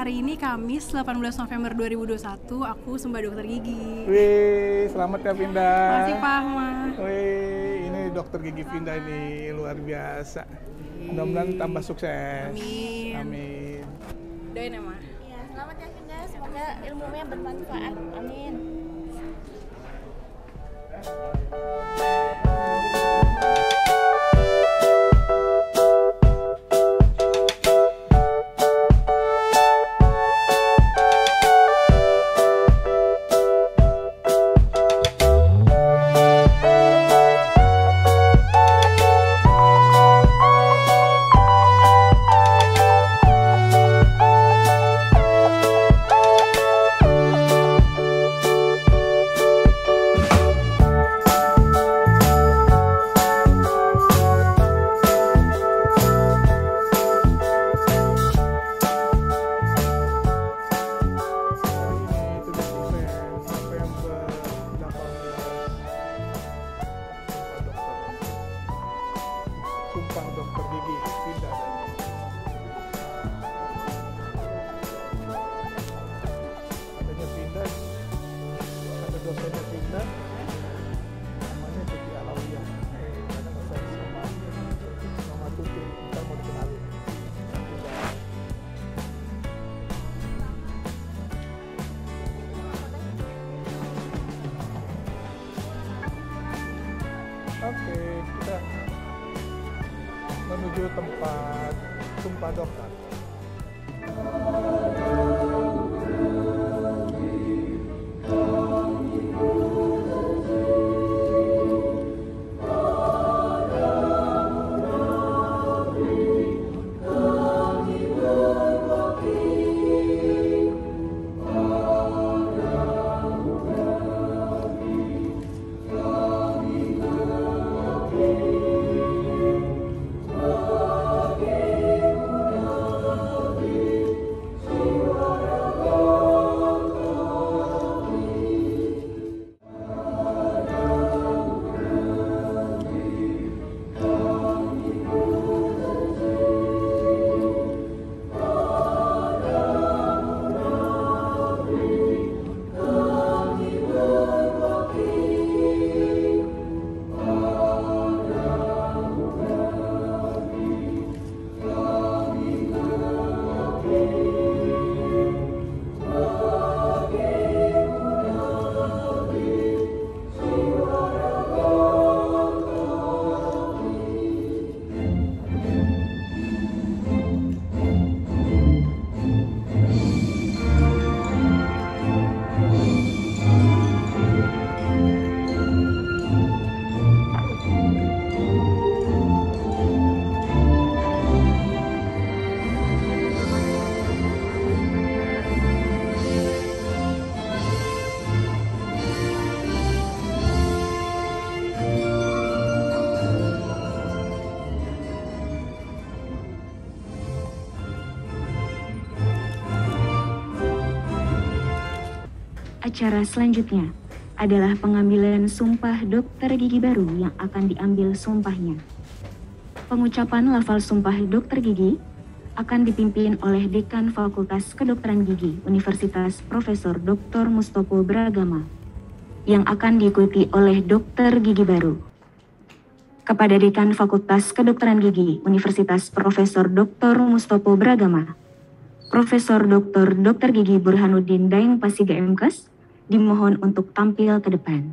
hari ini Kamis 18 November 2021, aku Sumpah Dokter Gigi. Wih, selamat ya Vinda. Makasih Pak Ahmad. Wih, ini dokter gigi Vinda ini luar biasa. Mudah-mudahan tambah sukses. Amin. Amin. Doain ya, Ma. Iya, selamat ya Vinda, semoga ilmunya bermanfaat. Amin. Sumpah dokter gigi Vinda. Adanya Vinda, ada dosennya Vinda, namanya Tuti Alawiyah. Kadang saya sama Tuti, kita mau dikenalin. Oke, kita menuju tempat Sumpah Dokter. Acara selanjutnya adalah pengambilan sumpah dokter gigi baru yang akan diambil sumpahnya. Pengucapan lafal sumpah dokter gigi akan dipimpin oleh Dekan Fakultas Kedokteran Gigi Universitas Profesor Dr. Mustopo Bragama yang akan diikuti oleh dokter gigi baru. Kepada Dekan Fakultas Kedokteran Gigi Universitas Profesor Dr. Mustopo Bragama, Profesor Dr. Gigi Burhanuddin Daeng Pasiga MKes dimohon untuk tampil ke depan.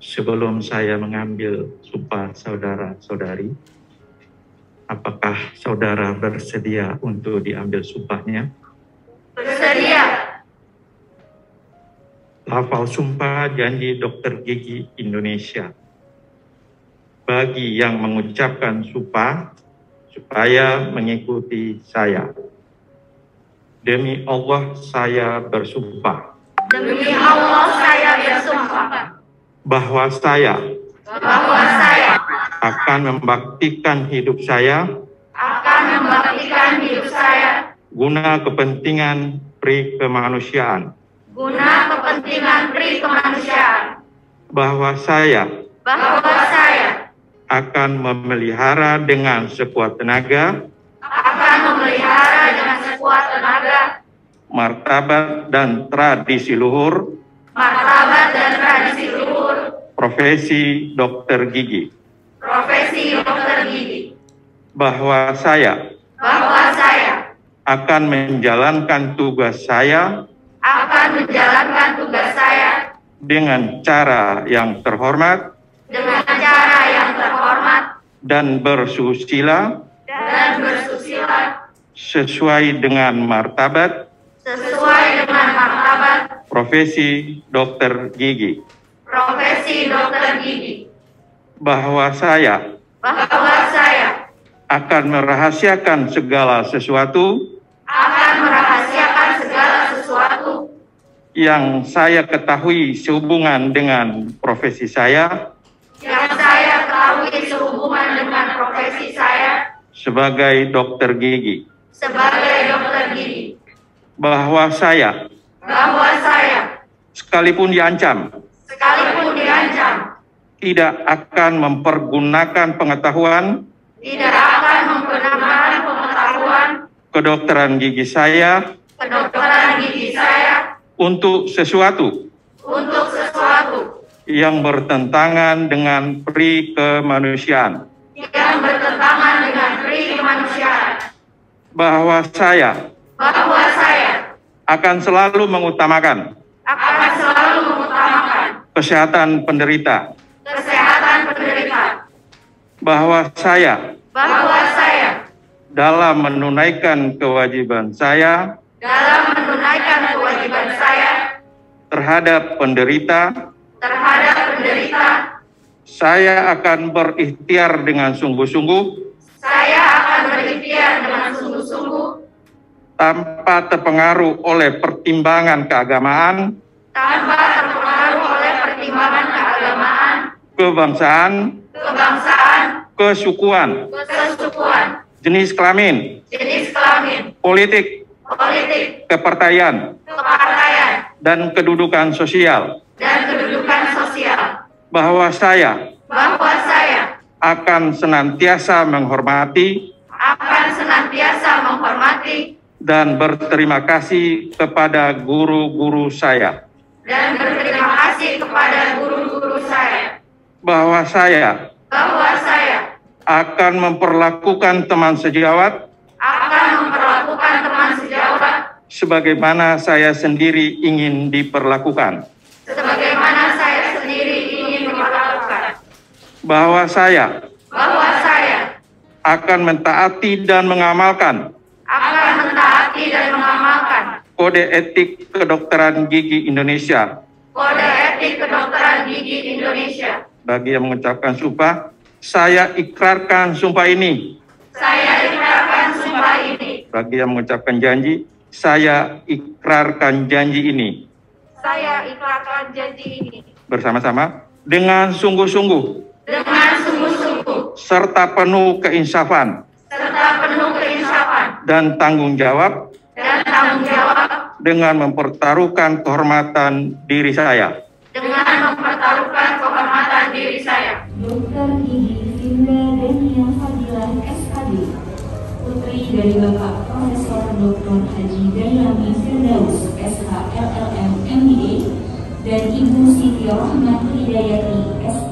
Sebelum saya mengambil sumpah saudara-saudari, apakah saudara bersedia untuk diambil sumpahnya? Bersedia. Lafal sumpah janji dokter gigi Indonesia. Bagi yang mengucapkan sumpah, supaya mengikuti saya. Demi Allah saya bersumpah. Demi Allah saya bersumpah. Bahwa saya Bahwa saya akan membaktikan hidup saya akan membaktikan hidup saya guna kepentingan pri kemanusiaan, guna kepentingan pri kemanusiaan, bahwa saya bahwa saya akan memelihara dengan sekuat tenaga akan memelihara dengan sekuat tenaga martabat dan tradisi luhur martabat dan tradisi luhur profesi dokter gigi, profesi dokter gigi, bahwa saya akan menjalankan tugas saya dengan cara yang terhormat dan bersusila sesuai dengan martabat profesi dokter gigi, bahwa saya akan merahasiakan segala sesuatu yang saya ketahui sehubungan dengan profesi saya sebagai dokter gigi, bahwa saya sekalipun diancam tidak akan mempergunakan pengetahuan kedokteran gigi saya untuk sesuatu yang bertentangan dengan pri kemanusiaan, bahwa saya akan selalu mengutamakan kesehatan penderita, bahwa saya dalam menunaikan kewajiban saya terhadap penderita, saya akan berikhtiar dengan sungguh-sungguh tanpa terpengaruh oleh pertimbangan keagamaan, kebangsaan, kesukuan, jenis kelamin, politik, kepartaian, dan kedudukan sosial, bahwa saya akan senantiasa menghormati dan berterima kasih kepada guru-guru saya, bahwa saya akan memperlakukan teman sejawat sebagaimana saya sendiri ingin diperlakukan, bahwa saya akan mentaati dan mengamalkan kode etik kedokteran gigi Indonesia. Bagi yang mengucapkan sumpah, saya ikrarkan sumpah ini. Bagi yang mengucapkan janji, saya ikrarkan janji ini. Bersama-sama dengan sungguh-sungguh serta penuh keinsafan dan tanggung jawab dengan mempertaruhkan kehormatan diri saya. Dr. Gigi Finda Dania Fadilah SKD, putri dari Bapak Profesor Dr. Haji Dailami Firdaus SH LLM MBA dan Ibu Siti Rohmat Hidayati SK.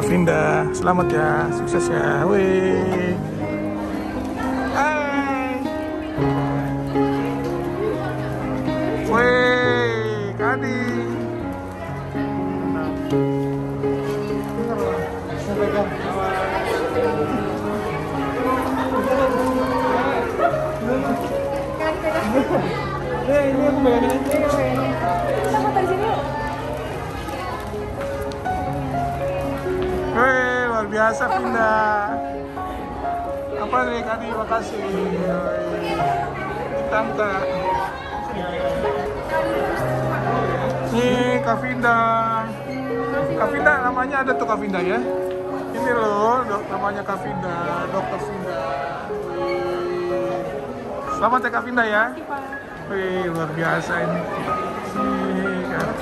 Vinda, selamat ya, sukses ya. Wih. Hai. Wih, Kadi. Wih, luar biasa Vinda. Apa nih Kadi, makasih. Tante. Nih Kak Vinda. Kak Vinda namanya ada tuh Kak Vinda ya. Ini loh namanya Kak Vinda, Dokter Vinda. Wih. Selamat ya Kak Vinda ya. Wih, luar biasa ini. Nih, Kak.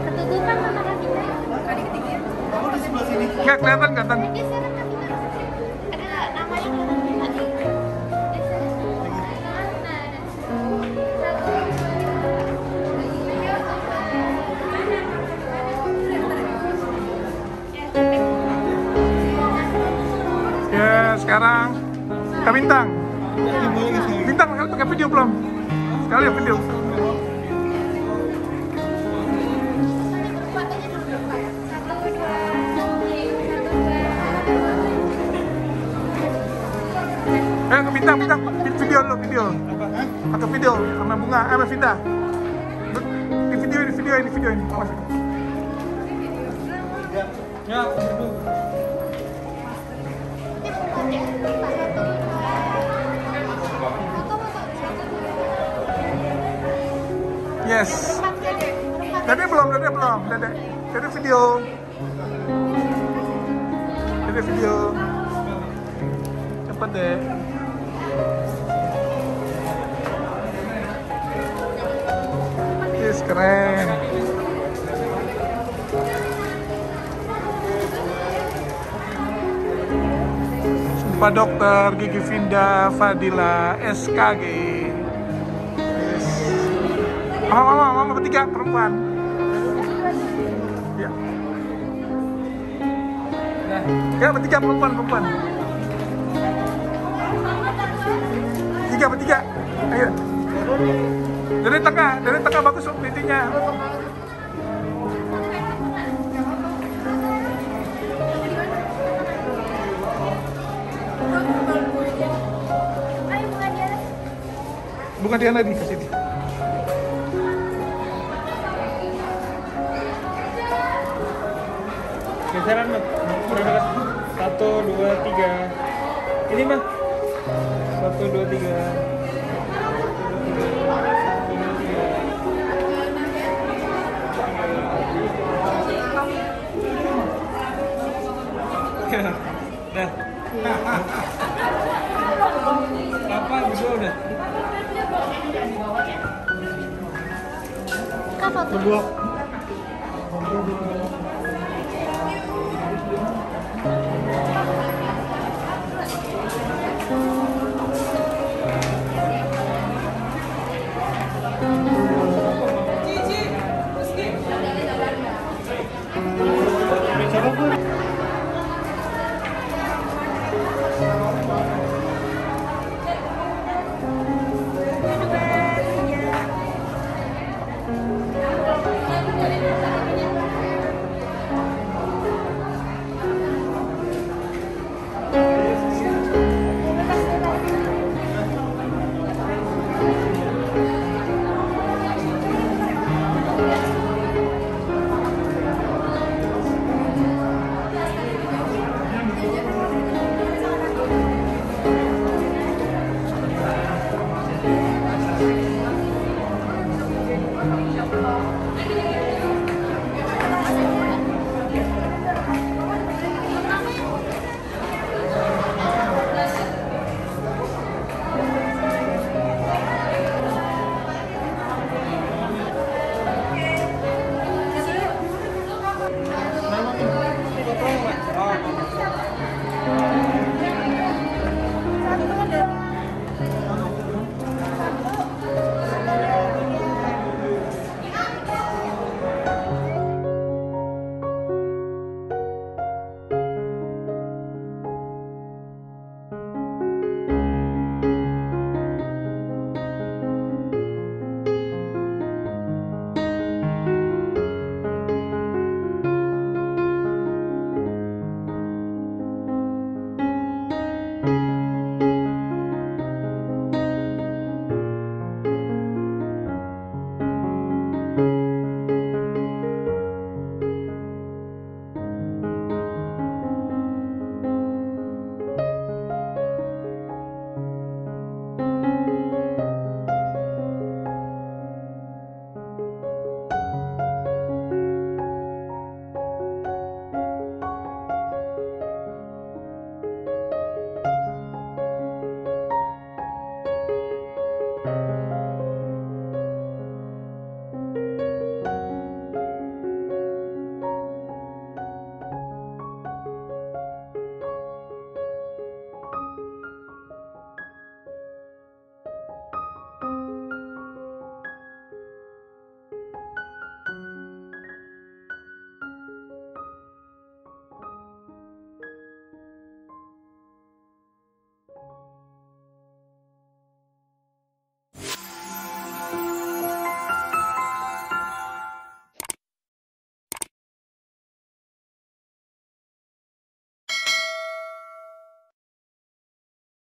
Ketutupan sama kakinya. Nggak kelihatan, kelihatan. Geseran kakinya. Ada namanya kelihatan tadi. Ya, sekarang Kak Bintang. Bintang, pakai video belum? Sekali ya video. Bintang, video lo, video. Pakai video sama bunga, sama Vinda. Di video ini. Masuk. Ya, yes. Dede belum. Dede video. Cepet deh. Yes, keren. Sumpah Dokter Gigi Vinda Fadila SKG. Yes. Mama bertiga perempuan. Ya. Ya, bertiga perempuan. Bertiga. Ayo. Dari tengah bagus intinya. Bukan Diana di sini. Geseran mah. 1, 2, 3. Ini mah. 1, 2, 3. Dah. Apa berdua udah? Kak foto. Berdua.